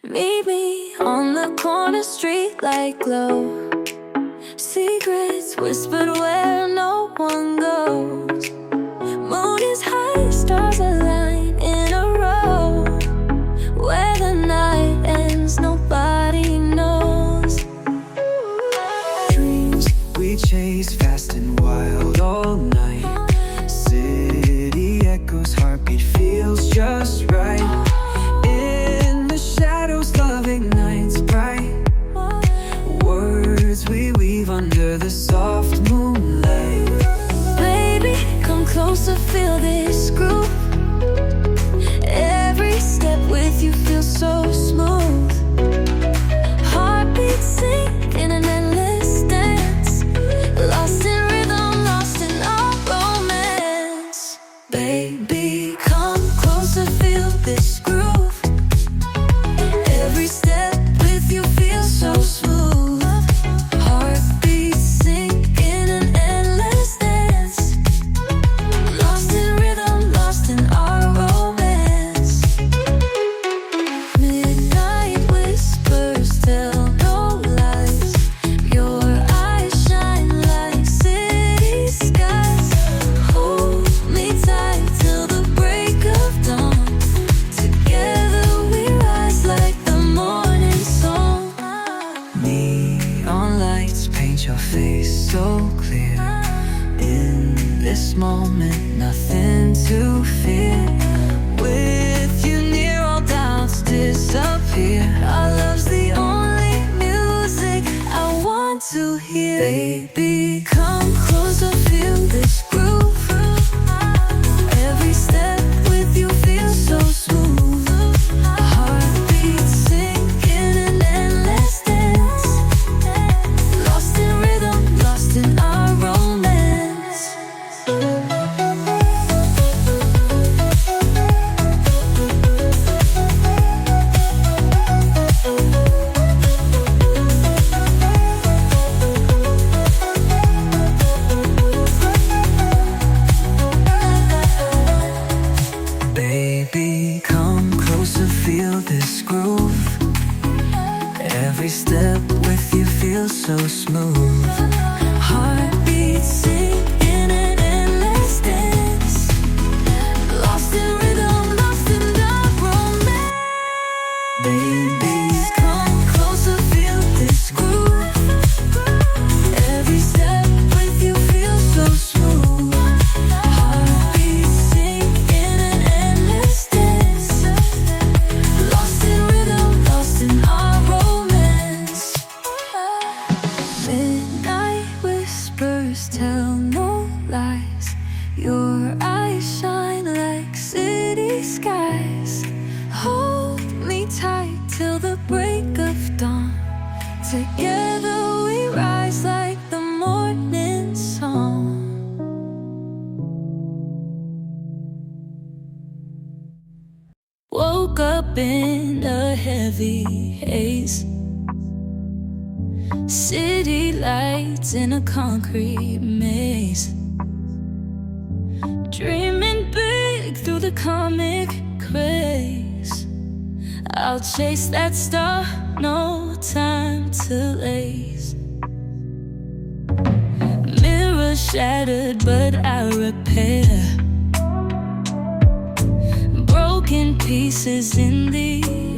Meet me on the corner street light glow. Secrets whispered where no one goes. Moon is high, stars align in a row. Where the night ends, nobody knows. Dreams we chase fast and wild all night. City echoes, heartbeat feels just right. In the shadows, love ignites bright. Words we weave under the soft moonlight. Baby, come closer, feel this groove. Every step with you feels so smooth. Heartbeats sink in an endless dance. Lost in rhythm, lost in our romance. Baby, come closer, feel this groove. Every step with you feels so smooth. Heartbeats sink in an endless dance. Lost in rhythm, lost in our romance. Midnight whispers tell no lies. Your eyes shine like city skies. Hold me tight till the break of dawn. Together we rise like the morning song. Neon lights paint your face so clear. In this moment, nothing to fear. With you near, all doubts disappear. Our love's the only music I want to hear. Baby, come closer, feel this groove. Every step with you feels so smooth. Heartbeats sink in an endless dance. Lost in rhythm, lost in our romance. Baby, come closer, feel this groove. Every step with you feels so smooth. Heartbeats sink in an endless dance. Lost in rhythm, lost in the romance. Baby, come closer, feel this groove. Every step with you feels so smooth. Heartbeats sink in an endless dance. Lost in rhythm, lost in our romance. Midnight whispers tell no lies. Your eyes shine like city skies. Hold me tight till the break of dawn. Together we rise like the morning song. Woke up in a heavy haze. City lights in a concrete maze. Dreaming big through the comic craze. I'll chase that star, no time to laze. Mirror shattered, but I repair. Broken pieces in the